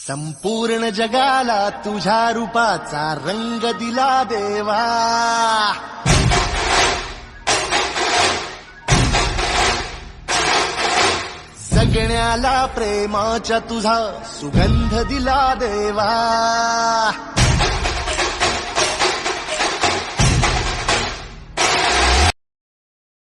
संपूर्ण जगाला तुझ्या रूपाचा रंग दिला देवा. जगण्याला प्रेमाच्या तुझा सुगंध दिला देवा.